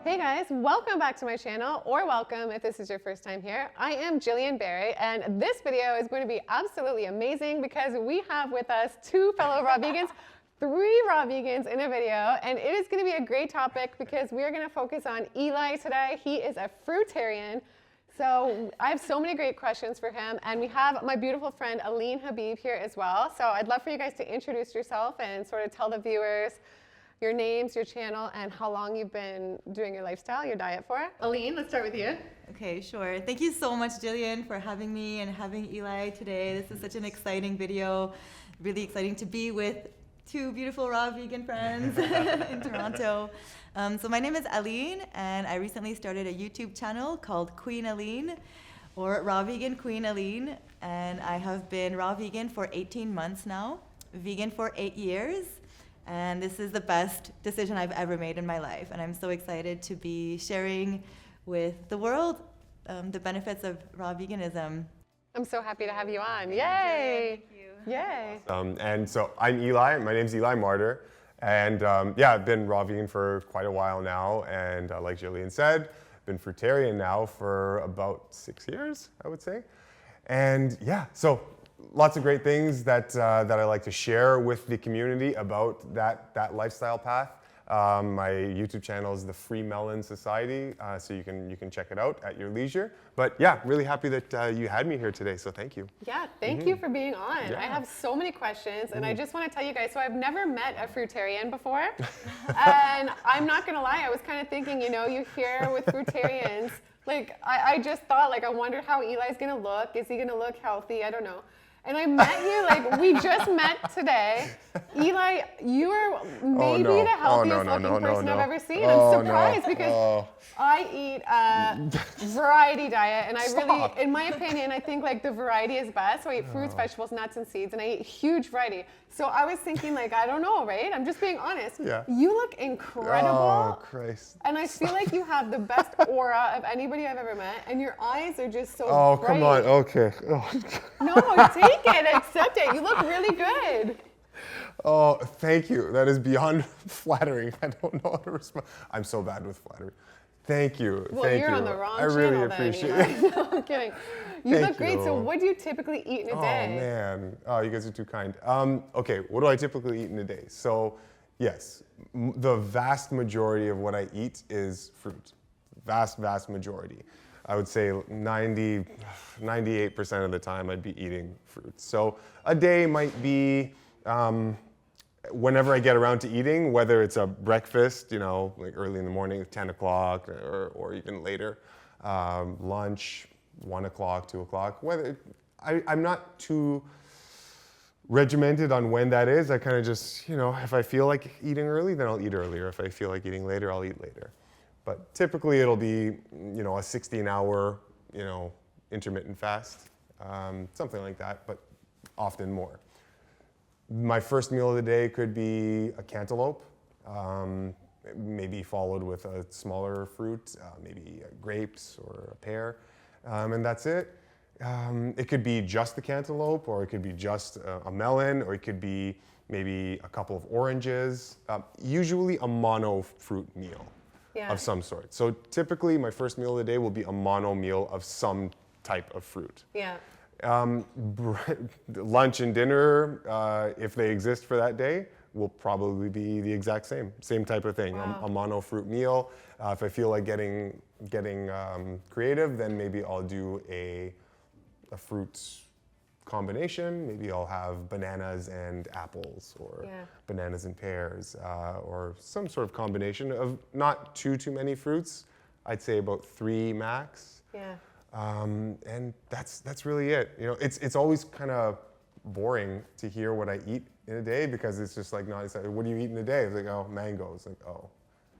Hey guys, welcome back to my channel, or welcome if this is your first time here. I am Gillian Barry, and this video is going to be absolutely amazing because we have with us two fellow raw vegans, three raw vegans in a video, and it is going to be a great topic because we are going to focus on Eli today. He is a fruitarian, so I have so many great questions for him, and we have my beautiful friend Aline Habib here as well. So I'd love for you guys to introduce yourself and sort of tell the viewers your names, your channel, and how long you've been doing your lifestyle, your diet for. Aline, let's start with you. Okay, sure. Thank you so much, Gillian, for having me and having Eli today. This is such an exciting video. Really exciting to be with two beautiful raw vegan friends in Toronto. So my name is Aline, and I recently started a YouTube channel called Queen Aline, or Raw Vegan Queen Aline, and I have been raw vegan for 18 months now, vegan for 8 years. And this is the best decision I've ever made in my life. And I'm so excited to be sharing with the world the benefits of raw veganism. I'm so happy to have you on. Yay! Thank you. Yay! And so I'm Eli. My name's Eli Martyr. And yeah, I've been raw vegan for quite a while now. And like Gillian said, been fruitarian now for about 6 years, I would say. And yeah, so lots of great things that I like to share with the community about that lifestyle path. My YouTube channel is the Freemelon Society, so you can check it out at your leisure. But yeah, really happy that you had me here today, so thank you. Yeah, thank you for being on. Yeah. I have so many questions, and I just want to tell you guys, so I've never met a fruitarian before, and I'm not going to lie, I was kind of thinking, you know, you hear with fruitarians, like, I just thought, like, I wondered how Eli's going to look. Is he going to look healthy? I don't know. And I met you, like, we just met today. Eli, you are maybe the healthiest looking person I've ever seen. I'm surprised because I eat a variety diet, and I really, in my opinion, I think like the variety is best. So I eat fruits, vegetables, nuts, and seeds, and I eat huge variety. So I was thinking, like, I don't know, right? I'm just being honest. Yeah. You look incredible. Oh, Christ. And I feel like you have the best aura of anybody I've ever met, and your eyes are just so bright. Come on, okay. No, take it, accept it. You look really good. Oh, thank you. That is beyond flattering. I don't know how to respond. I'm so bad with flattery. Thank you. Well, thank you're you. on the wrong I really channel appreciate then, it. No, I'm kidding. You Thank look great. you. So what do you typically eat in a day? Oh, man. Oh, you guys are too kind. Okay, what do I typically eat in a day? So, yes, the vast majority of what I eat is fruit. Vast majority. I would say 98% of the time I'd be eating fruit. So a day might be whenever I get around to eating, whether it's a breakfast, you know, like early in the morning, 10 o'clock, or even later, lunch, 1 o'clock, 2 o'clock. Whether I'm not too regimented on when that is. I kind of just, you know, if I feel like eating early, then I'll eat earlier. If I feel like eating later, I'll eat later. But typically it'll be, you know, a 16-hour, you know, intermittent fast, something like that, but often more. My first meal of the day could be a cantaloupe, maybe followed with a smaller fruit, maybe grapes or a pear, and that's it. It could be just the cantaloupe, or it could be just a melon, or it could be maybe a couple of oranges, usually a mono fruit meal. Yeah. Of some sort. So typically my first meal of the day will be a mono meal of some type of fruit. Yeah. Lunch and dinner, if they exist for that day, will probably be the exact same type of thing. Wow. A mono fruit meal. If I feel like getting creative, then maybe I'll do a fruit combination. Maybe I'll have bananas and apples, or bananas and pears, or some sort of combination of not too many fruits. I'd say about 3 max. Yeah. And that's really it. You know, it's always kind of boring to hear what I eat in a day, because it's just like, it's like, what do you eat in a day? It's like, oh, mangoes. Like, oh.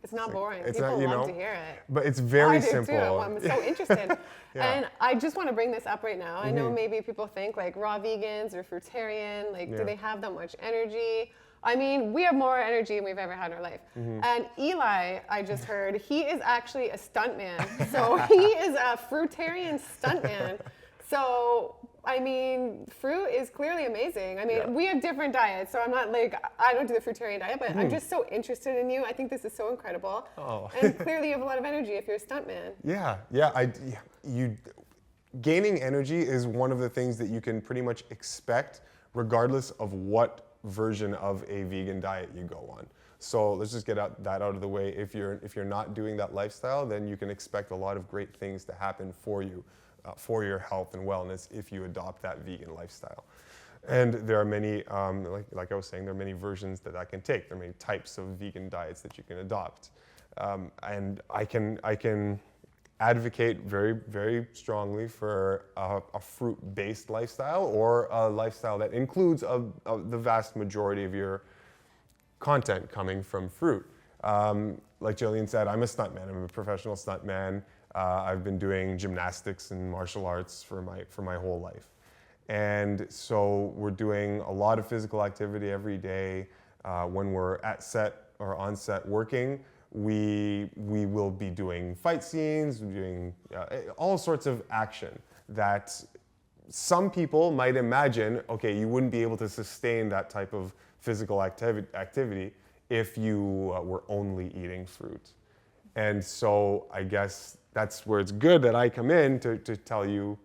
It's not boring. It's People not, you love know, to hear it. But it's very I simple. do too. I'm so interested. Yeah. And I just want to bring this up right now. I know maybe people think like raw vegans or fruitarian, like do they have that much energy? I mean, we have more energy than we've ever had in our life. And Eli, I just heard, he is actually a stuntman. So he is a fruitarian stuntman. So I mean, fruit is clearly amazing. I mean, Yeah. we have different diets, so I'm not like, I don't do the fruitarian diet, but I'm just so interested in you. I think this is so incredible. Oh. And clearly you have a lot of energy if you're a stuntman. Gaining energy is one of the things that you can pretty much expect regardless of what version of a vegan diet you go on. So let's just get that out of the way. If you're not doing that lifestyle, then you can expect a lot of great things to happen for you, for your health and wellness if you adopt that vegan lifestyle. And there are many, like I was saying, there are many versions that can take. There are many types of vegan diets that you can adopt. And I can advocate very, very strongly for a fruit-based lifestyle or a lifestyle that includes the vast majority of your content coming from fruit. Like Gillian said, I'm a stuntman. I'm a professional stuntman. I've been doing gymnastics and martial arts for my whole life. And so we're doing a lot of physical activity every day. When we're at set or on set working, we will be doing fight scenes, doing all sorts of action that some people might imagine, okay, you wouldn't be able to sustain that type of physical activity if you were only eating fruit. And so I guess that's where it's good that I come in to tell you,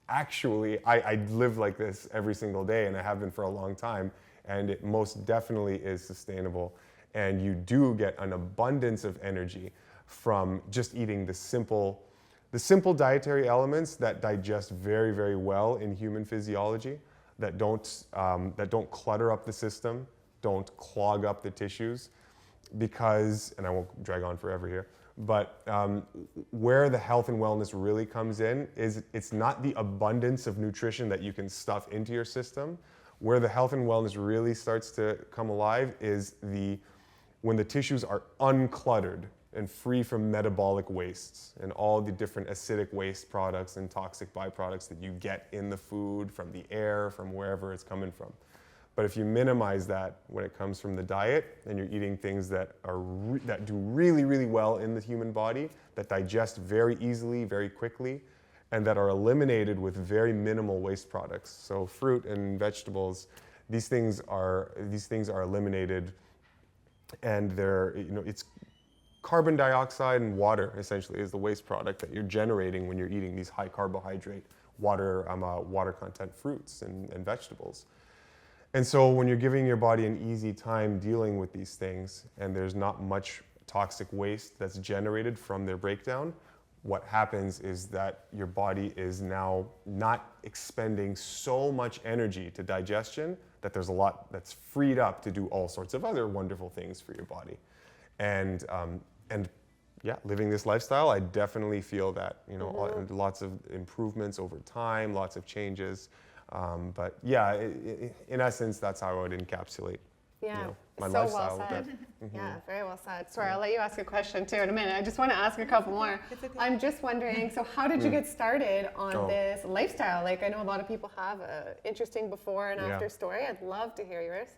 actually, I live like this every single day, and I have been for a long time, and it most definitely is sustainable. And you do get an abundance of energy from just eating the simple dietary elements that digest very, very well in human physiology, that don't clutter up the system, don't clog up the tissues, because, and I won't drag on forever here, but where the health and wellness really comes in is it's not the abundance of nutrition that you can stuff into your system. Where the health and wellness really starts to come alive is when the tissues are uncluttered and free from metabolic wastes and all the different acidic waste products and toxic byproducts that you get in the food, from the air, from wherever it's coming from. But if you minimize that when it comes from the diet, and you're eating things that do really, really well in the human body, that digest very easily, very quickly, and that are eliminated with very minimal waste products. So fruit and vegetables, these things are eliminated, and it's carbon dioxide and water essentially is the waste product that you're generating when you're eating these high carbohydrate water content fruits and vegetables. And so when you're giving your body an easy time dealing with these things, and there's not much toxic waste that's generated from their breakdown, what happens is that your body is now not expending so much energy to digestion that there's a lot that's freed up to do all sorts of other wonderful things for your body. And yeah, living this lifestyle, I definitely feel that, lots of improvements over time, lots of changes. But yeah, in essence, that's how I would encapsulate my so lifestyle. Well said. Mm-hmm. Yeah, very well said. Sorry, I'll let you ask a question too in a minute. I just want to ask a couple more. It's okay. I'm just wondering, so how did you get started on this lifestyle? Like, I know a lot of people have an interesting before and after story. I'd love to hear yours.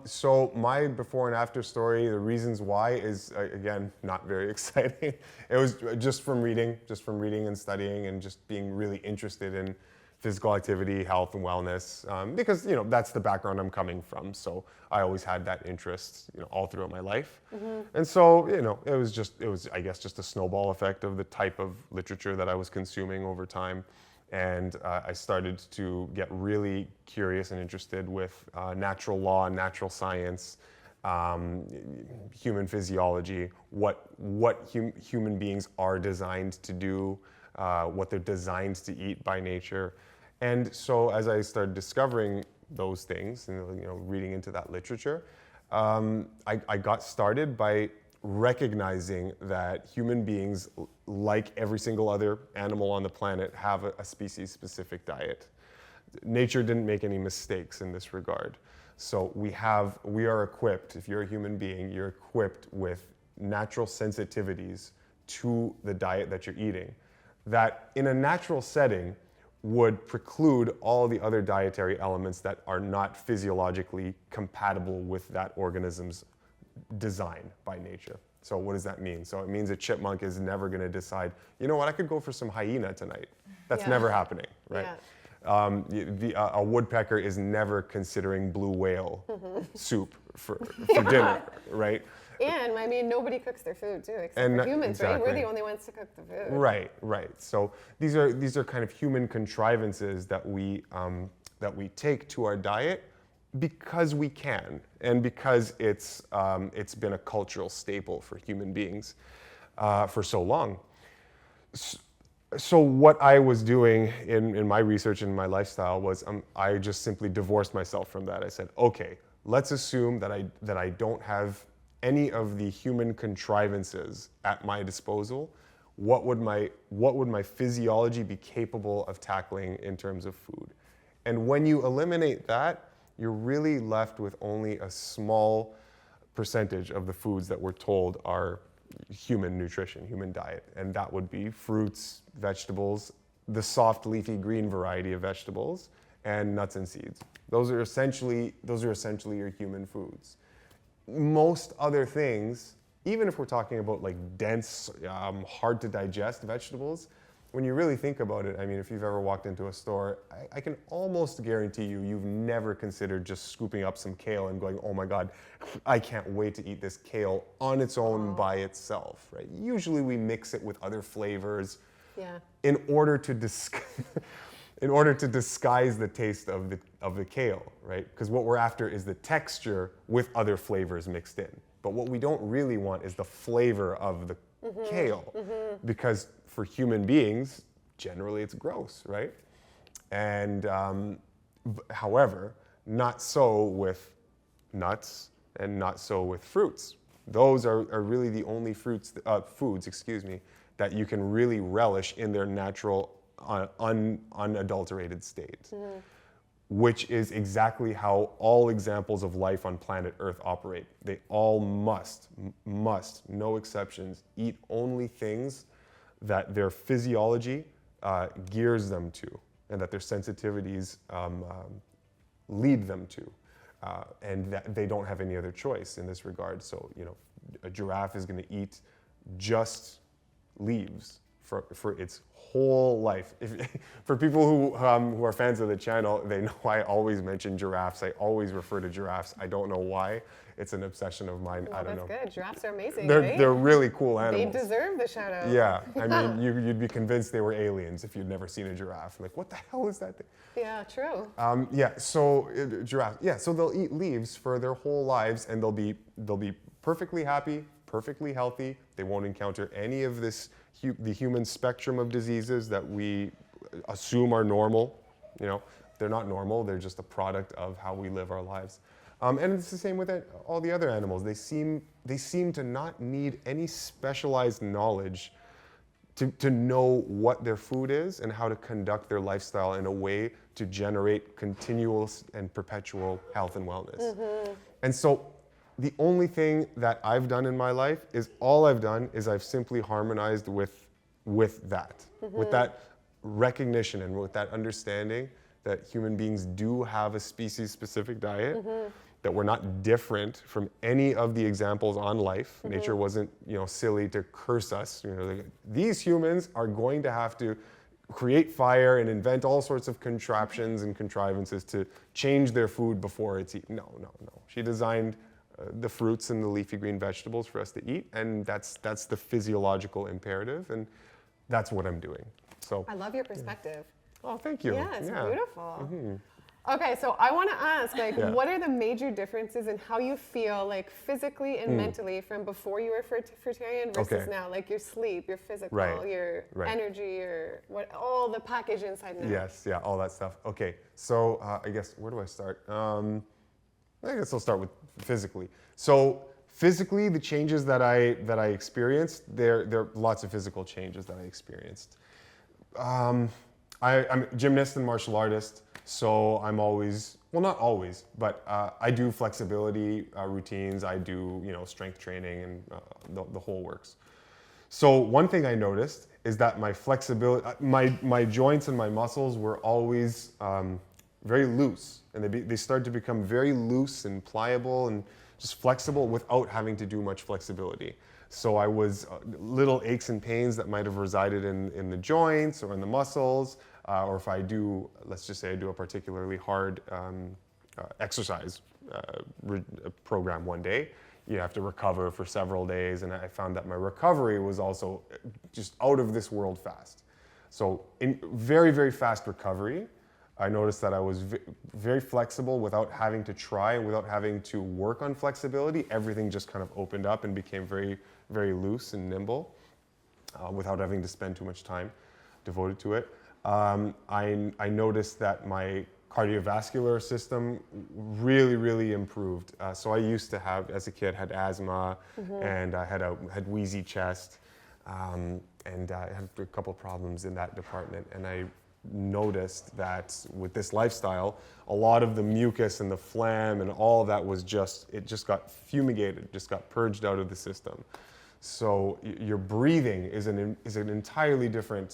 So my before and after story, the reasons why is, again, not very exciting. It was just from reading and studying and just being really interested in physical activity, health and wellness, because that's the background I'm coming from. So I always had that interest, all throughout my life. Mm-hmm. And so, it was I guess just a snowball effect of the type of literature that I was consuming over time. And I started to get really curious and interested with natural law and natural science, human physiology, what human beings are designed to do, what they're designed to eat by nature. And so as I started discovering those things and reading into that literature, I got started by recognizing that human beings, like every single other animal on the planet, have a species-specific diet. Nature didn't make any mistakes in this regard. So we are equipped, if you're a human being, you're equipped with natural sensitivities to the diet that you're eating that in a natural setting would preclude all the other dietary elements that are not physiologically compatible with that organism's design by nature. So what does that mean? So it means a chipmunk is never going to decide, I could go for some hyena tonight. That's never happening, right? A woodpecker is never considering blue whale soup for dinner, right? And I mean, nobody cooks their food too, except And for humans, right? We're exactly. the only ones to cook the food. Right, right. So these are kind of human contrivances that we take to our diet because we can, and because it's been a cultural staple for human beings for so long. So what I was doing in my research and my lifestyle was I just simply divorced myself from that. I said, okay, let's assume that I don't have any of the human contrivances at my disposal. What would my physiology be capable of tackling in terms of food? And when you eliminate that, you're really left with only a small percentage of the foods that we're told are human nutrition, human diet. And that would be fruits, vegetables, the soft leafy green variety of vegetables, and nuts and seeds. Those are essentially your human foods. Most other things, even if we're talking about like dense, hard to digest vegetables, when you really think about it, I mean, if you've ever walked into a store, I can almost guarantee you've never considered just scooping up some kale and going, oh my God, I can't wait to eat this kale on its own by itself, right? Usually we mix it with other flavors in order to disguise the taste of the kale, right? Because what we're after is the texture with other flavors mixed in. But what we don't really want is the flavor of the kale, because for human beings, generally it's gross, right? And however, not so with nuts and not so with fruits. Those are really the only foods, that you can really relish in their natural, unadulterated state, which is exactly how all examples of life on planet Earth operate. They all must, no exceptions, eat only things that their physiology gears them to, and that their sensitivities lead them to, and that they don't have any other choice in this regard. So, a giraffe is going to eat just leaves for its whole life. For people who are fans of the channel, they know I always mention giraffes. I always refer to giraffes. I don't know why. It's an obsession of mine. I don't know. That's good. Giraffes are amazing, They're really cool animals. They deserve the shout out. Yeah, I mean, you'd be convinced they were aliens if you'd never seen a giraffe. Like, what the hell is that thing? Yeah, true. Giraffe. Yeah, so they'll eat leaves for their whole lives, and they'll be perfectly happy, perfectly healthy. They won't encounter any of the human spectrum of diseases that we assume are normal. They're not normal. They're just a product of how we live our lives. And it's the same with all the other animals. They seem to not need any specialized knowledge to know what their food is and how to conduct their lifestyle in a way to generate continuous and perpetual health and wellness. And so the only thing that I've done in my life is I've simply harmonized with that, with that recognition and with that understanding that human beings do have a species-specific diet, that we're not different from any of the examples on life. Nature wasn't, silly to curse us. These humans are going to have to create fire and invent all sorts of contraptions and contrivances to change their food before it's eaten. No. She designed the fruits and the leafy green vegetables for us to eat, and that's the physiological imperative, and that's what I'm doing. So I love your perspective. Oh, thank you. Yeah, it's beautiful. Okay, so I want to ask, what are the major differences in how you feel, physically and mentally, from before you were fruitarian versus now? Like your sleep, your physical, your energy, all the package inside now. Yes, yeah, all that stuff. Okay, so I guess, where do I start? I guess I'll start with physically. So physically, the changes that I experienced, there are lots of physical changes that I experienced. I'm a gymnast and martial artist, so I'm always, well, not always, but I do flexibility routines. I do, strength training and the whole works. So one thing I noticed is that my flexibility, my joints and my muscles were always very loose, and they started to become very loose and pliable and just flexible without having to do much flexibility. So I was little aches and pains that might have resided in the joints or in the muscles or if I do, let's just say I do a particularly hard exercise program one day, you have to recover for several days, and I found that my recovery was also just out of this world fast. So in very, very fast recovery, I noticed that I was very flexible without having to try, without having to work on flexibility. Everything just kind of opened up and became very, very loose and nimble without having to spend too much time devoted to it. I noticed that my cardiovascular system really, really improved. So I used to have, as a kid, had asthma, and I had wheezy chest, and I had a couple of problems in that department. And I noticed that with this lifestyle, a lot of the mucus and the phlegm and all of that was it just got fumigated, just got purged out of the system. So your breathing is an entirely different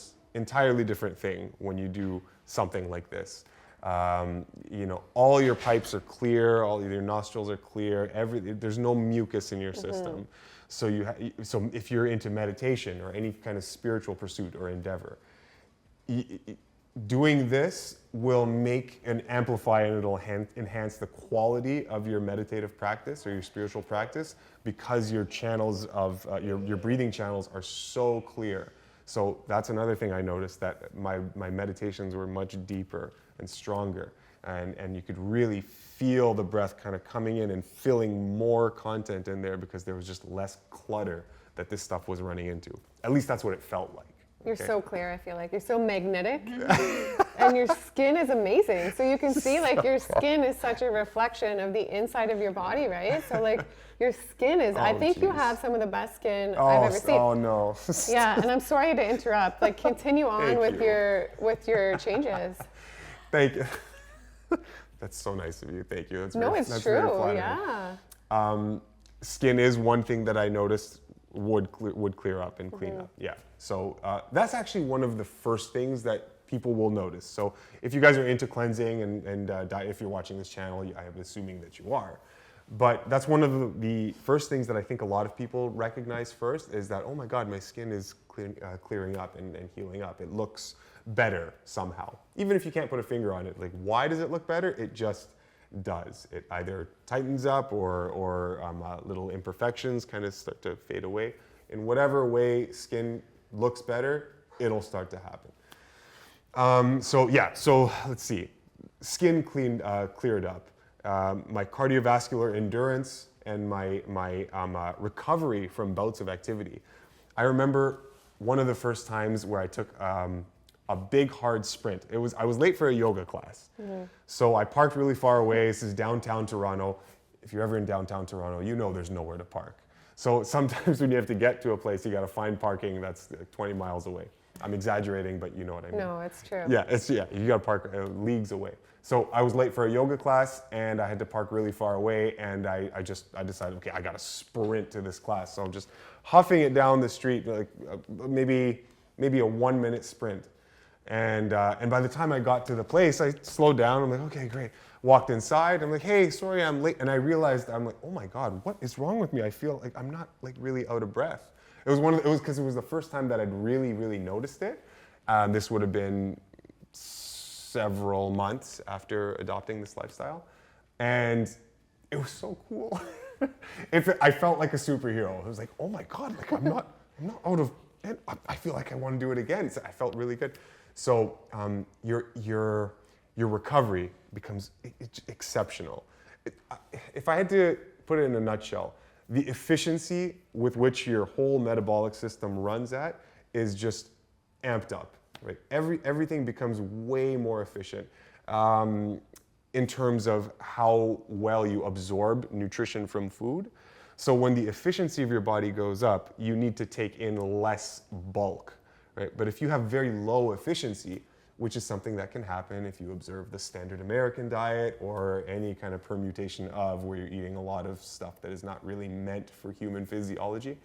thing when you do something like this. All your pipes are clear, all your nostrils are clear. There's no mucus in your system. So so if you're into meditation or any kind of spiritual pursuit or endeavor, doing this will make and amplify, and it'll enhance the quality of your meditative practice or your spiritual practice, because your channels of your breathing channels are so clear. So that's another thing I noticed, that my meditations were much deeper and stronger, and you could really feel the breath kind of coming in and filling more content in there, because there was just less clutter that this stuff was running into. At least that's what it felt like. You're so clear, I feel like. You're so magnetic. And your skin is amazing. So you can see, like, your skin is such a reflection of the inside of your body, right? So, like, your skin is, I think you have some of the best skin I've ever seen. Oh, no. Yeah, and I'm sorry to interrupt. Like, continue on with your changes. Thank you. That's so nice of you. Thank you. That's it's very true. flattering. Yeah. Skin is one thing that I noticed would clear up and clean up. Yeah. So that's actually one of the first things that people will notice. So if you guys are into cleansing and diet, if you're watching this channel, I am assuming that you are. But that's one of the first things that I think a lot of people recognize first, is that, oh my God, my skin is clearing up and healing up. It looks better somehow. Even if you can't put a finger on it, like, why does it look better? It just does. It either tightens up or little imperfections kind of start to fade away. In whatever way skin looks better, it'll start to happen. So let's see. Skin cleared up. My cardiovascular endurance and my recovery from bouts of activity. I remember one of the first times where I took a big hard sprint. I was late for a yoga class. So I parked really far away. This is downtown Toronto. If you're ever in downtown Toronto, you know there's nowhere to park. So sometimes when you have to get to a place, you got to find parking that's 20 miles away. I'm exaggerating, but you know what I mean. No, it's true. Yeah, you got to park leagues away. So I was late for a yoga class, and I had to park really far away, and I decided, okay, I got to sprint to this class. So I'm just huffing it down the street, like maybe a 1-minute sprint. And by the time I got to the place, I slowed down. I'm like, okay, great. Walked inside. I'm like, hey, sorry, I'm late. And I realized, I'm like, oh my God, what is wrong with me? I feel like I'm not like really out of breath. It was because it was the first time that I'd really, really noticed it. This would have been several months after adopting this lifestyle, and it was so cool. I felt like a superhero. I was like, oh my God, like I'm not out of. I feel like I want to do it again. So I felt really good. So your recovery becomes exceptional. If I had to put it in a nutshell, the efficiency with which your whole metabolic system runs at is just amped up. Right? Everything becomes way more efficient in terms of how well you absorb nutrition from food. So when the efficiency of your body goes up, you need to take in less bulk. Right? But if you have very low efficiency, which is something that can happen if you observe the standard American diet or any kind of permutation of where you're eating a lot of stuff that is not really meant for human physiology.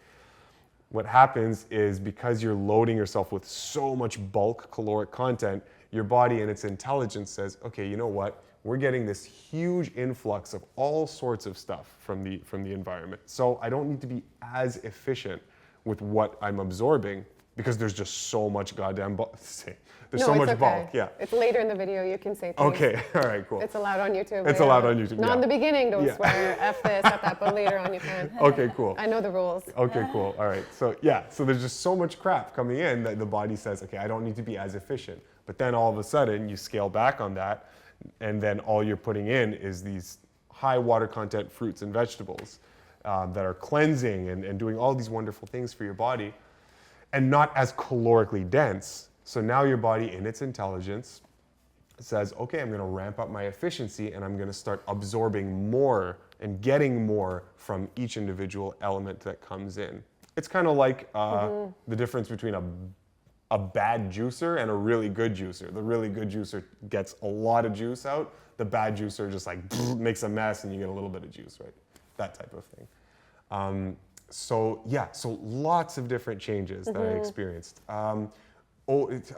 What happens is, because you're loading yourself with so much bulk caloric content, your body and its intelligence says, okay, you know what? We're getting this huge influx of all sorts of stuff from the environment. So I don't need to be as efficient with what I'm absorbing, because there's just so much goddamn bulk. There's No, so it's much okay. bulk. Yeah. It's later in the video. You can say things. Okay. All right. Cool. It's allowed on YouTube. It's but allowed on YouTube, Not in yeah. the beginning. Don't Yeah. swear. F this, F that. But later on, you can. Okay. Cool. I know the rules. Okay, cool. All right. So yeah, so there's just so much crap coming in that the body says, okay, I don't need to be as efficient. But then all of a sudden you scale back on that, and then all you're putting in is these high water content fruits and vegetables that are cleansing and doing all these wonderful things for your body, and not as calorically dense. So now your body, in its intelligence, says, okay, I'm going to ramp up my efficiency, and I'm going to start absorbing more and getting more from each individual element that comes in. It's kind of like the difference between a bad juicer and a really good juicer. The really good juicer gets a lot of juice out. The bad juicer just like makes a mess and you get a little bit of juice, right? That type of thing. So lots of different changes that I experienced.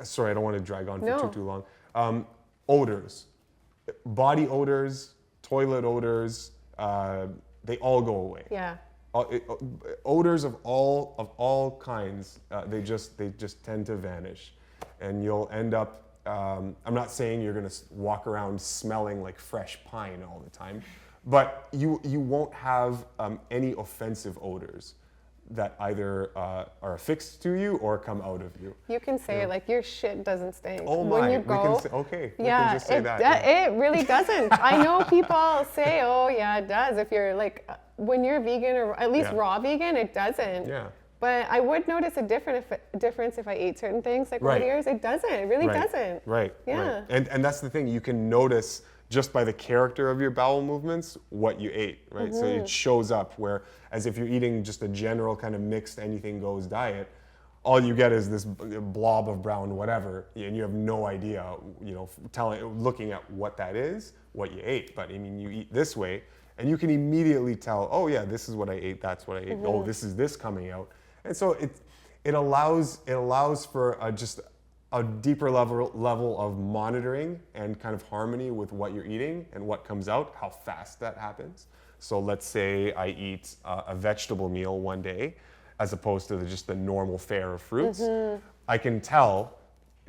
Sorry, I don't want to drag on for too long. Odors, body odors, toilet odors, they all go away. Yeah. Odors of all kinds, they just tend to vanish, and you'll end up. I'm not saying you're going to walk around smelling like fresh pine all the time, but you won't have any offensive odors that either are affixed to you or come out of you. You can say it like your shit doesn't stink. Oh when my! you go, We can just say that. It really doesn't. I know people say, oh yeah, it does. If you're like, when you're vegan or at least raw vegan, it doesn't. Yeah. But I would notice a difference if I ate certain things like Right. oaters. It doesn't. It really Right. doesn't. Right. Yeah. Right. And that's the thing. You can notice just by the character of your bowel movements what you ate, right? So it shows up where, as if you're eating just a general kind of mixed anything goes diet, all you get is this blob of brown whatever, and you have no idea, looking at what that is, what you ate. But I mean, you eat this way, and you can immediately tell, oh yeah, this is what I ate, that's what I ate. Oh, this is this coming out, and so it allows for just a deeper level of monitoring and kind of harmony with what you're eating and what comes out, how fast that happens. So let's say I eat a vegetable meal one day, as opposed to just the normal fare of fruits. I can tell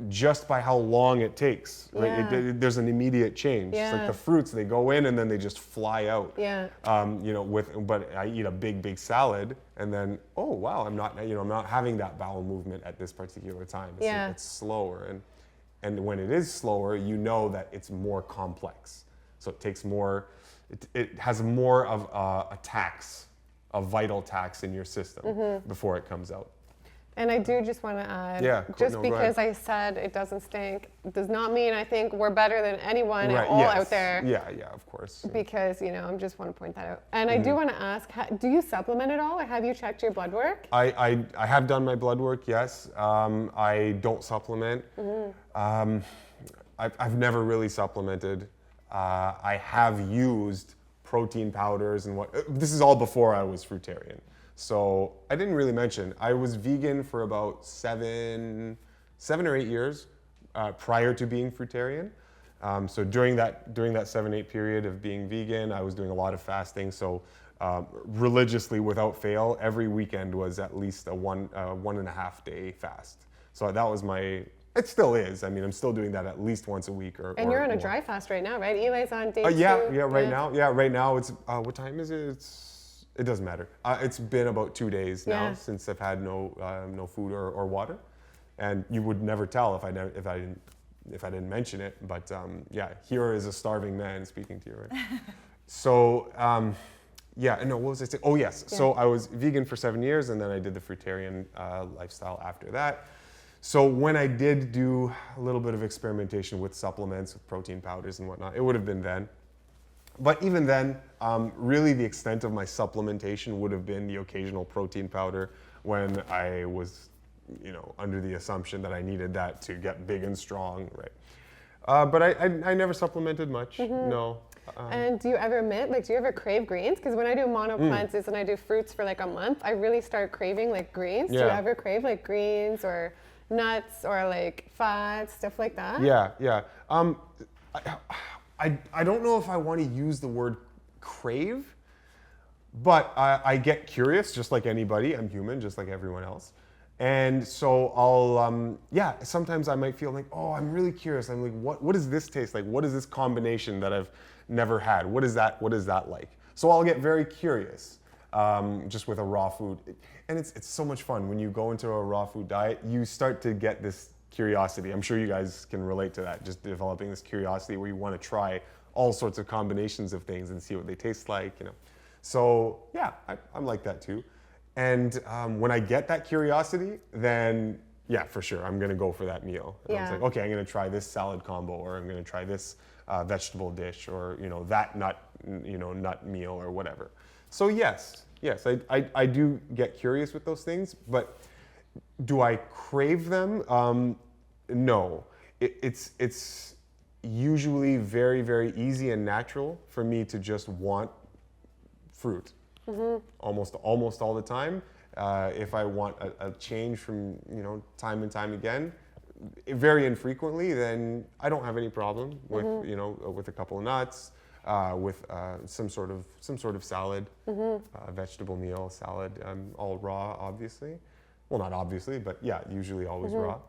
just by how long it takes. Right? Yeah. There's an immediate change. It's like Yeah. the fruits, they go in and then they just fly out. Yeah. But I eat a big salad, and then I'm not having that bowel movement at this particular time. It's slower, and when it is slower, you know that it's more complex. So it takes more. It has more of a tax, a vital tax in your system before it comes out. And I do just want to add, Go because ahead. I said it doesn't stink, does not mean I think we're better than anyone Right, at all yes. out there. Yeah, of course. Because, I just want to point that out. And I do want to ask, do you supplement at all, or have you checked your blood work? I have done my blood work, yes. I don't supplement. I've never really supplemented. I have used protein powders and this is all before I was fruitarian. So I didn't really mention, I was vegan for about seven or 8 years prior to being fruitarian. So during that 7-8 period of being vegan, I was doing a lot of fasting. So religiously, without fail, every weekend was at least a 1.5 day fast. So that was it still is. I mean, I'm still doing that at least once a week And you're on a more. dry fast right now, right? Eli's on day 2. Right now it's, what time is it? It doesn't matter. It's been about 2 days now since I've had no food or water, and you would never tell if I didn't mention it. But here is a starving man speaking to you, right? So what was I saying? Oh yes. Yeah. So I was vegan for 7 years, and then I did the fruitarian lifestyle after that. So when I did do a little bit of experimentation with supplements, with protein powders and whatnot, it would have been then. But even then, really the extent of my supplementation would have been the occasional protein powder when I was, under the assumption that I needed that to get big and strong, right? But I never supplemented much, no. And do you ever do you ever crave greens? Because when I do mono cleanses and I do fruits for like a month, I really start craving like greens. Yeah. Do you ever crave like greens or nuts or like fats, stuff like that? Yeah. I don't know if I want to use the word crave, but I get curious just like anybody. I'm human just like everyone else. And so I'll, sometimes I might feel like, oh, I'm really curious. I'm like, what does this taste like? What is this combination that I've never had? What is that like? So I'll get very curious just with a raw food. And it's so much fun. When you go into a raw food diet, you start to get this curiosity. I'm sure you guys can relate to that, just developing this curiosity where you want to try all sorts of combinations of things and see what they taste like, you know. So yeah, I'm like that too. And when I get that curiosity, then yeah, for sure, I'm gonna go for that meal. And I was like, okay, I'm gonna try this salad combo, or I'm gonna try this vegetable dish, or that nut meal, or whatever. So yes, I do get curious with those things, but do I crave them? No. It's usually very, very easy and natural for me to just want fruit. Almost all the time. If I want a change from time and time again, very infrequently, then I don't have any problem with with a couple of nuts, with some sort of salad, vegetable meal, salad, all raw, obviously. Well, not obviously, but yeah, usually always raw.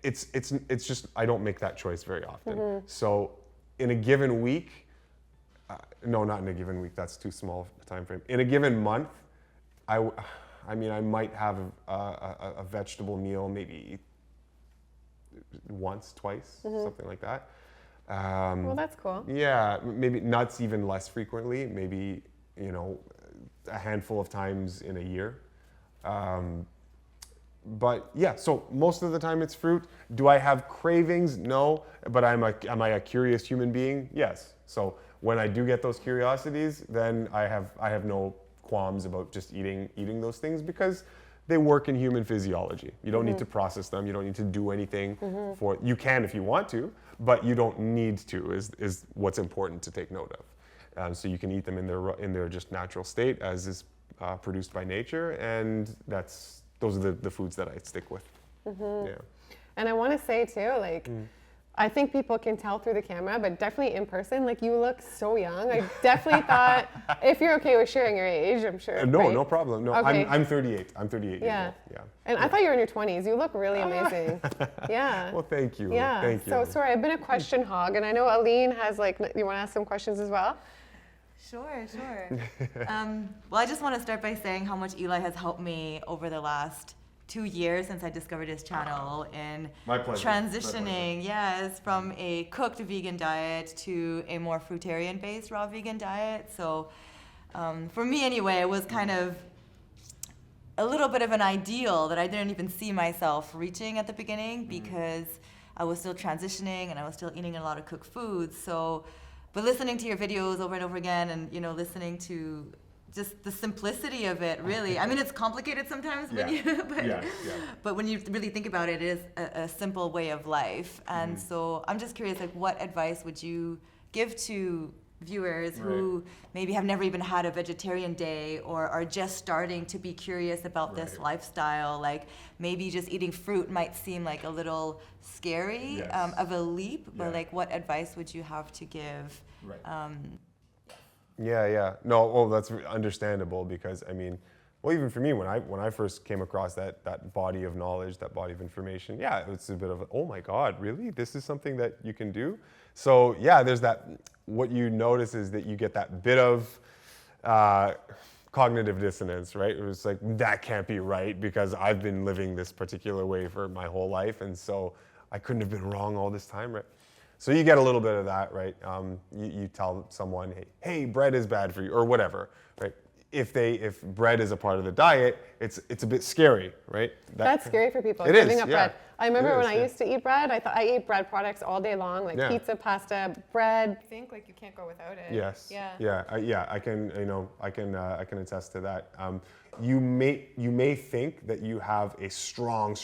It's just I don't make that choice very often. So in a given week. No, not in a given week. That's too small a time frame. In a given month, I might have a vegetable meal maybe once, twice, something like that. Well, that's cool. Yeah, maybe nuts even less frequently. Maybe a handful of times in a year. But yeah, so most of the time it's fruit. Do I have cravings? No. But am I a curious human being? Yes. So when I do get those curiosities, then I have no qualms about just eating those things, because they work in human physiology. You don't need to process them. You don't need to do anything for it. You can if you want to, but you don't need to, is what's important to take note of. So you can eat them in their just natural state, as is produced by nature, and those are the foods that I stick with. Yeah. And I want to say too, like, I think people can tell through the camera, but definitely in person, like, you look so young. I definitely thought, if you're okay with sharing your age, I'm sure. No, right? no problem. No, Okay. I'm 38. I'm 38 years old. Yeah. And I thought you were in your 20s. You look really amazing. Yeah. Well, thank you. Yeah. Thank you. So sorry, I've been a question hog, and I know Aline has, like, you want to ask some questions as well? Sure. Well, I just want to start by saying how much Eli has helped me over the last 2 years since I discovered his channel in My pleasure. transitioning, yes, from a cooked vegan diet to a more fruitarian-based raw vegan diet. So for me anyway, it was kind of a little bit of an ideal that I didn't even see myself reaching at the beginning, because I was still transitioning and I was still eating a lot of cooked foods. So, but listening to your videos over and over again, and listening to just the simplicity of it, really. I mean, it's complicated sometimes, but when you really think about it, it is a simple way of life. And so I'm just curious, like, what advice would you give to viewers who maybe have never even had a vegetarian day, or are just starting to be curious about this lifestyle? Like, maybe just eating fruit might seem like a little scary of a leap, but like, what advice would you have to give? Yeah. No, well, that's understandable, because I mean, well, even for me, when I first came across that body of knowledge, that body of information, yeah, it's a bit of, oh my God, really? This is something that you can do? So yeah, there's that, what you notice is that you get that bit of cognitive dissonance, right? It was like, that can't be right, because I've been living this particular way for my whole life, and so I couldn't have been wrong all this time, right? So you get a little bit of that, right? You tell someone, hey, bread is bad for you, or whatever, right? If bread is a part of the diet, it's a bit scary, right? That's scary for people. It giving is, up yeah. bread. I remember when I yeah. used to eat bread, I thought I ate bread products all day long, like Yeah. pizza, pasta, bread. I think like you can't go without it. Yes. Yeah. I can attest to that. You may think that you have a strong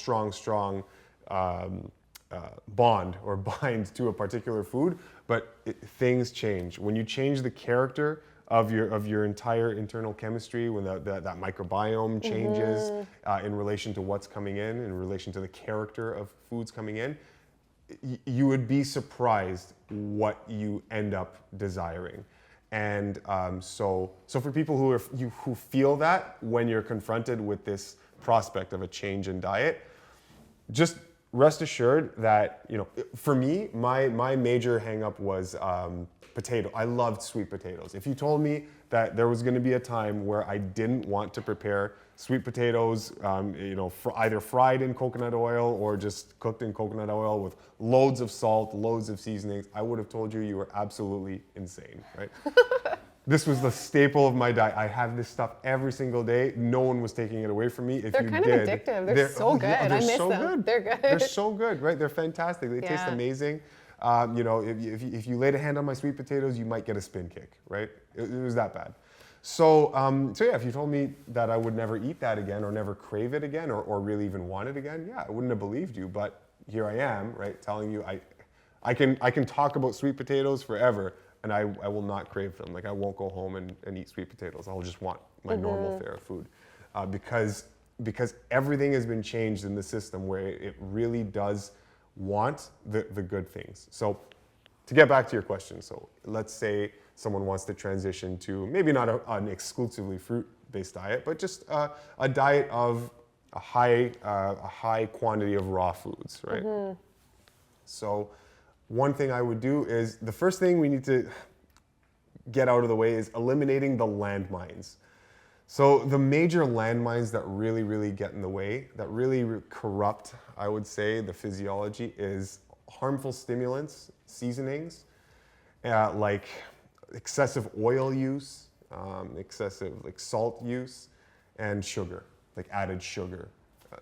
bond or bind to a particular food, but things change. When you change the character of your entire internal chemistry, when that microbiome changes in relation to what's coming in relation to the character of foods coming in, you would be surprised what you end up desiring. And so for people who feel that when you're confronted with this prospect of a change in diet, just rest assured that, you know, for me, my major hang-up was potato. I loved sweet potatoes. If you told me that there was going to be a time where I didn't want to prepare sweet potatoes, you know, either fried in coconut oil or just cooked in coconut oil with loads of salt, loads of seasonings, I would have told you you were absolutely insane, right? This was the staple of my diet. I had this stuff every single day. No one was taking it away from me. If They're you kind did, of addictive. They're so good. Yeah, I miss so them. good. They're good. They're so good, right? They're fantastic. They taste Yeah. amazing. You know, if you laid a hand on my sweet potatoes, you might get a spin kick, right? It was that bad. So, so yeah, if you told me that I would never eat that again or never crave it again or really even want it again, yeah, I wouldn't have believed you. But here I am, right, telling you I can talk about sweet potatoes forever, and I will not crave them. Like, I won't go home and eat sweet potatoes. I'll just want my normal fare of food, because everything has been changed in the system where it really does want the good things. So to get back to your question, so let's say someone wants to transition to maybe not an exclusively fruit-based diet, but just a diet of a high quantity of raw foods, right? So one thing I would do is, the first thing we need to get out of the way is eliminating the landmines. So the major landmines that really get in the way, that really corrupt, I would say, the physiology, is harmful stimulants, seasonings, like excessive oil use, excessive like salt use, and sugar, like added sugar.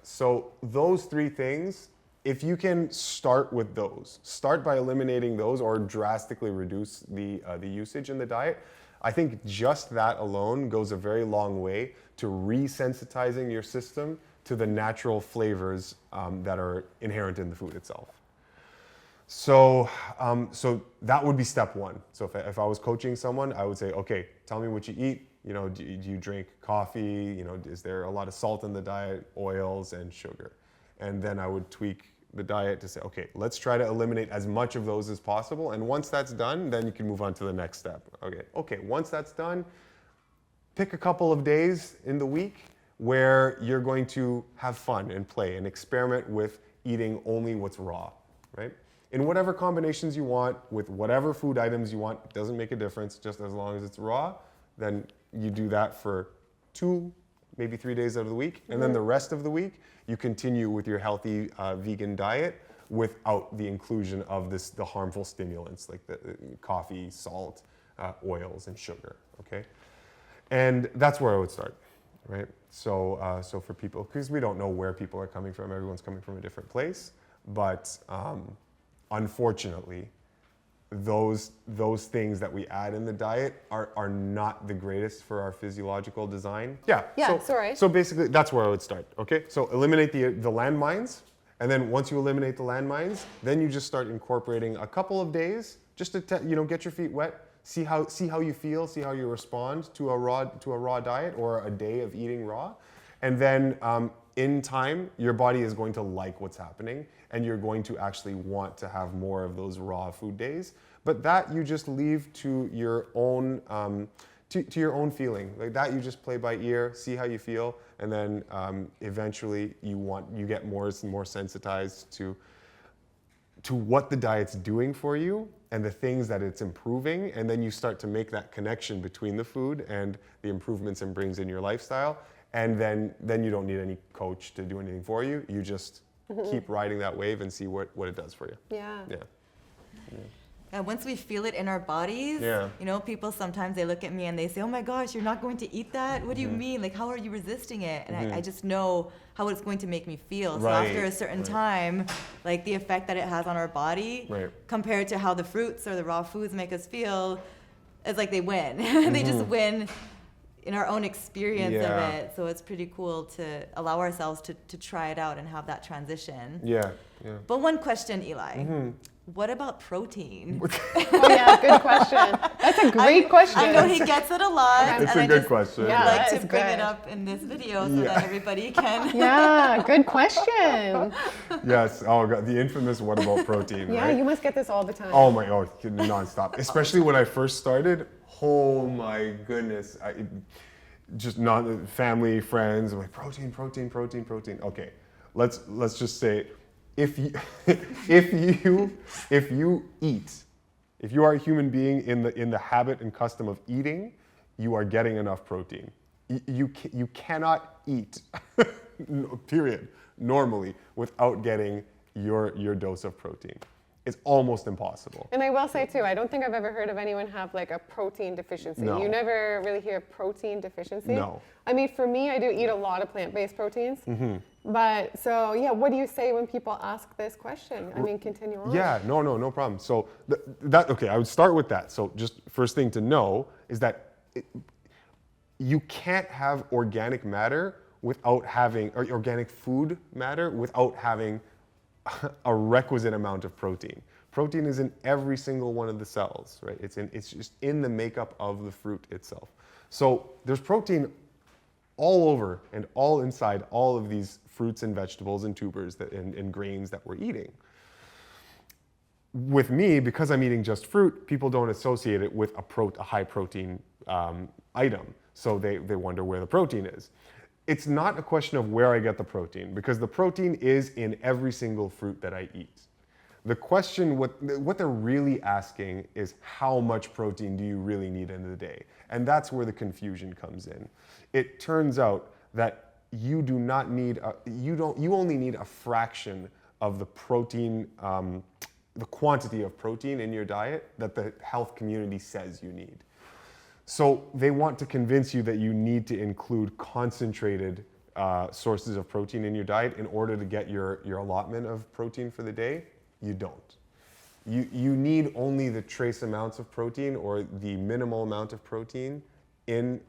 So those three things, if you can start with those, start by eliminating those or drastically reduce the usage in the diet, I think just that alone goes a very long way to resensitizing your system to the natural flavors that are inherent in the food itself. So, so that would be step one. So if I was coaching someone, I would say, okay, tell me what you eat. You know, do you drink coffee? You know, is there a lot of salt in the diet, oils, and sugar? And then I would tweak the diet to say, okay, let's try to eliminate as much of those as possible. And once that's done, then you can move on to the next step. Okay, once that's done, pick a couple of days in the week where you're going to have fun and play and experiment with eating only what's raw, right? In whatever combinations you want, with whatever food items you want, it doesn't make a difference, just as long as it's raw, then you do that for 2, maybe 3 days out of the week. And then the rest of the week, you continue with your healthy vegan diet without the inclusion of the harmful stimulants like the coffee, salt, oils, and sugar, okay? And that's where I would start, right? So, so for people, because we don't know where people are coming from, everyone's coming from a different place, but unfortunately, those things that we add in the diet are not the greatest for our physiological design. Yeah, so basically, that's where I would start, okay? So eliminate the landmines, and then once you eliminate the landmines, then you just start incorporating a couple of days just to get your feet wet, see how you feel, see how you respond to a raw diet or a day of eating raw, and then in time, your body is going to like what's happening, and you're going to actually want to have more of those raw food days. But that you just leave to your own to your own feeling. Like that, you just play by ear, see how you feel, and then eventually you get more sensitized to what the diet's doing for you and the things that it's improving, and then you start to make that connection between the food and the improvements it brings in your lifestyle. And then you don't need any coach to do anything for you. You just keep riding that wave and see what it does for you. Yeah. And once we feel it in our bodies, you know, people sometimes they look at me and they say, "Oh my gosh, you're not going to eat that? What do you mean? Like, how are you resisting it?" And I just know how it's going to make me feel. So after a certain time, like the effect that it has on our body compared to how the fruits or the raw foods make us feel, it's like they win. They just win in our own experience of it. So it's pretty cool to allow ourselves to try it out and have that transition. Yeah. But one question, Eli. What about protein? Oh yeah, good question. That's a great question. I know he gets it a lot. It's a good question. Yeah, I'd like to bring it up in this video so that everybody can. Yeah, good question. Yes. Oh God, the infamous "what about protein?" Yeah, right? you must get this all the time. Oh my, nonstop. Especially when I first started. Oh my goodness. just not family, friends. I'm like protein, protein, protein, protein. Okay, let's just say if you if you eat, if you are a human being in the habit and custom of eating, you are getting enough protein. You cannot eat, period, normally without getting your dose of protein. It's almost impossible. And I will say too, I don't think I've ever heard of anyone have like a protein deficiency. No. You never really hear protein deficiency. No. I mean, for me, I do eat a lot of plant-based proteins. But so yeah, what do you say when people ask this question? I mean, continue on. Yeah, no problem. So okay, I would start with that. So just first thing to know is that you can't have organic matter without having, or organic food matter without having a requisite amount of protein. Protein is in every single one of the cells, right? It's just in the makeup of the fruit itself. So there's protein all over and all inside all of these fruits and vegetables and tubers and grains that we're eating. With me, because I'm eating just fruit, people don't associate it with a high protein item. So they wonder where the protein is. It's not a question of where I get the protein, because the protein is in every single fruit that I eat. The question, what they're really asking is how much protein do you really need in the day? And that's where the confusion comes in. It turns out that you do not need, you only need a fraction of the protein, the quantity of protein in your diet that the health community says you need. So they want to convince you that you need to include concentrated sources of protein in your diet in order to get your allotment of protein for the day. You don't. You need only the trace amounts of protein or the minimal amount of protein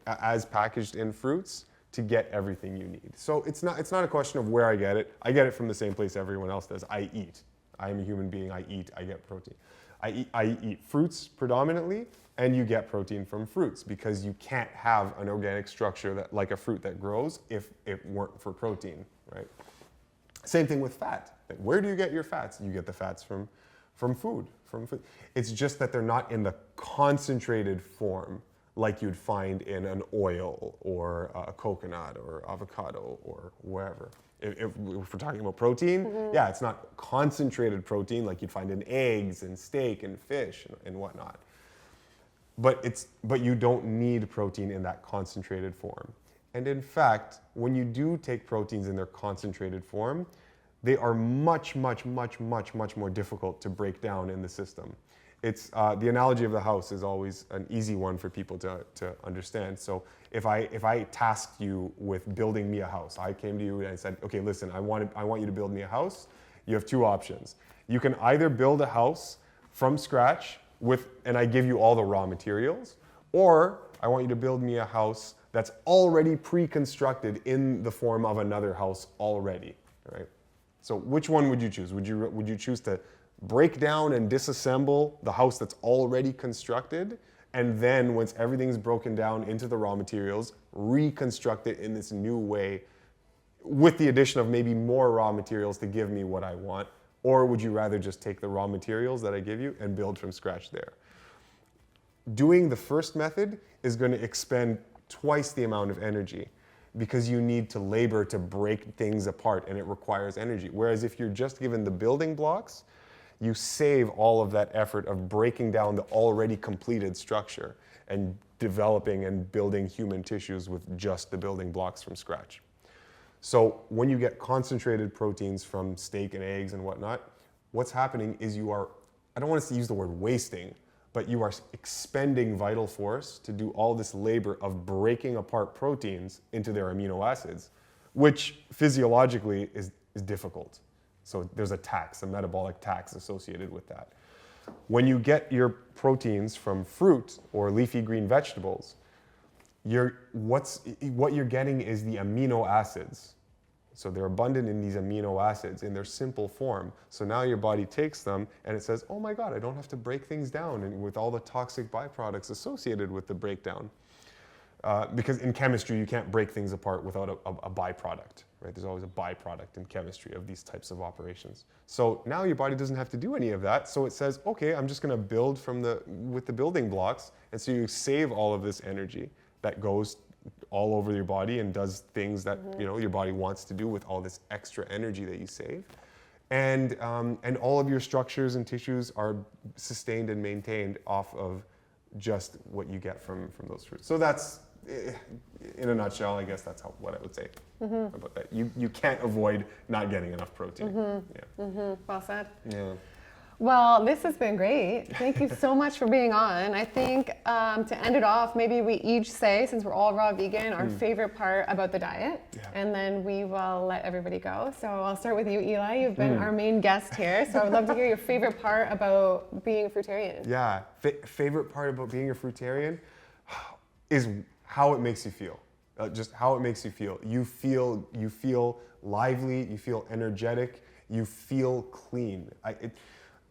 as packaged in fruits to get everything you need. So it's not a question of where I get it. I get it from the same place everyone else does. I eat. I am a human being. I eat. I get protein. I eat fruits predominantly, and you get protein from fruits because you can't have an organic structure that like a fruit that grows if it weren't for protein, right? Same thing with fat. Where do you get your fats? You get the fats from food. It's just that they're not in the concentrated form like you'd find in an oil or a coconut or avocado or wherever. If we're talking about protein, yeah, it's not concentrated protein like you'd find in eggs and steak and fish and whatnot. But you don't need protein in that concentrated form. And in fact, when you do take proteins in their concentrated form, they are much more difficult to break down in the system. It's the analogy of the house is always an easy one for people to understand. So if I tasked you with building me a house, I came to you and I said, okay, listen, I want you to build me a house. You have two options. You can either build a house from scratch and I give you all the raw materials, or I want you to build me a house that's already pre-constructed in the form of another house already, right? So which one would you choose? Would you choose to break down and disassemble the house that's already constructed, and then once everything's broken down into the raw materials, reconstruct it in this new way with the addition of maybe more raw materials to give me what I want? Or would you rather just take the raw materials that I give you and build from scratch there? Doing the first method is going to expend twice the amount of energy because you need to labor to break things apart and it requires energy. Whereas if you're just given the building blocks, you save all of that effort of breaking down the already completed structure and developing and building human tissues with just the building blocks from scratch. So when you get concentrated proteins from steak and eggs and whatnot, what's happening is you are, I don't want to use the word wasting, but you are expending vital force to do all this labor of breaking apart proteins into their amino acids, which physiologically is difficult. So there's a metabolic tax associated with that. When you get your proteins from fruit or leafy green vegetables, what you're getting is the amino acids. So they're abundant in these amino acids in their simple form. So now your body takes them and it says, oh my God, I don't have to break things down and with all the toxic byproducts associated with the breakdown. Because in chemistry, you can't break things apart without a byproduct, right? There's always a byproduct in chemistry of these types of operations. So now your body doesn't have to do any of that. So it says, okay, I'm just gonna build with the building blocks. And so you save all of this energy that goes all over your body and does things that your body wants to do with all this extra energy that you save. And all of your structures and tissues are sustained and maintained off of just what you get from those fruits. So that's, in a nutshell, I guess that's what I would say about that. You can't avoid not getting enough protein. Well said. Yeah. Well, this has been great. Thank you so much for being on. I think to end it off, maybe we each say, since we're all raw vegan, our favorite part about the diet, and then we will let everybody go. So I'll start with you, Eli. You've been our main guest here, so I would love to hear your favorite part about being a fruitarian. Yeah, favorite part about being a fruitarian is how it makes you feel. Just how it makes you feel. You feel lively. You feel energetic. You feel clean.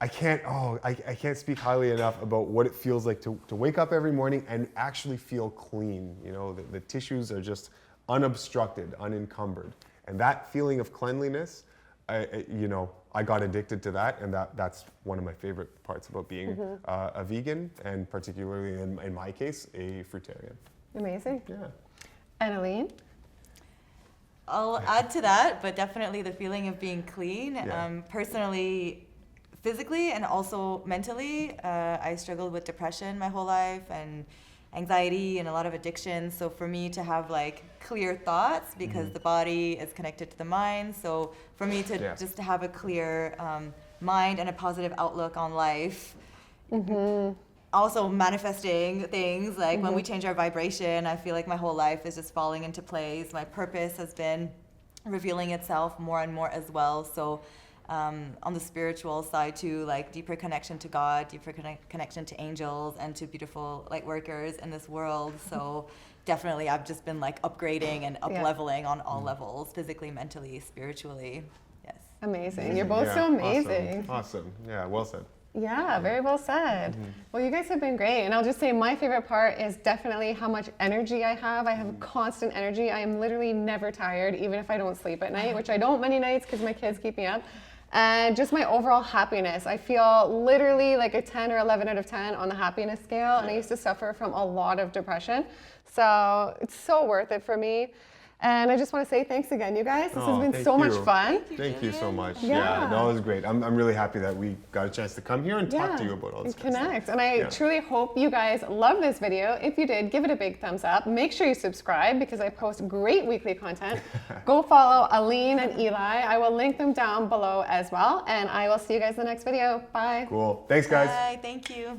I can't speak highly enough about what it feels like to wake up every morning and actually feel clean. The tissues are just unobstructed, unencumbered. And that feeling of cleanliness, I got addicted to that, and that's one of my favorite parts about being a vegan, and particularly in my case, a fruitarian. Amazing. Yeah. And Aline? I'll add to that, but definitely the feeling of being clean. Yeah. Personally, physically and also mentally, I struggled with depression my whole life and anxiety and a lot of addictions. So for me to have like clear thoughts, because the body is connected to the mind. So for me to just to have a clear mind and a positive outlook on life. Also manifesting things like when we change our vibration, I feel like my whole life is just falling into place. My purpose has been revealing itself more and more as well. So on the spiritual side too, like deeper connection to God, deeper connection to angels and to beautiful light workers in this world. So definitely I've just been like upgrading and up-leveling on all levels, physically, mentally, spiritually. Yes. Amazing. You're both so amazing. Awesome. Yeah, well said. Yeah, very well said. Well, you guys have been great. And I'll just say my favorite part is definitely how much energy I have. I have constant energy. I am literally never tired, even if I don't sleep at night, which I don't many nights because my kids keep me up. And just my overall happiness. I feel literally like a 10 or 11 out of 10 on the happiness scale. And I used to suffer from a lot of depression. So it's so worth it for me. And I just want to say thanks again, you guys. This has been so much fun. Thank you so much. Yeah. No, it was great. I'm really happy that we got a chance to come here and talk to you about all this kind of stuff. Connect. And I truly hope you guys love this video. If you did, give it a big thumbs up. Make sure you subscribe because I post great weekly content. Go follow Aline and Eli. I will link them down below as well. And I will see you guys in the next video. Bye. Cool. Thanks, guys. Bye. Thank you.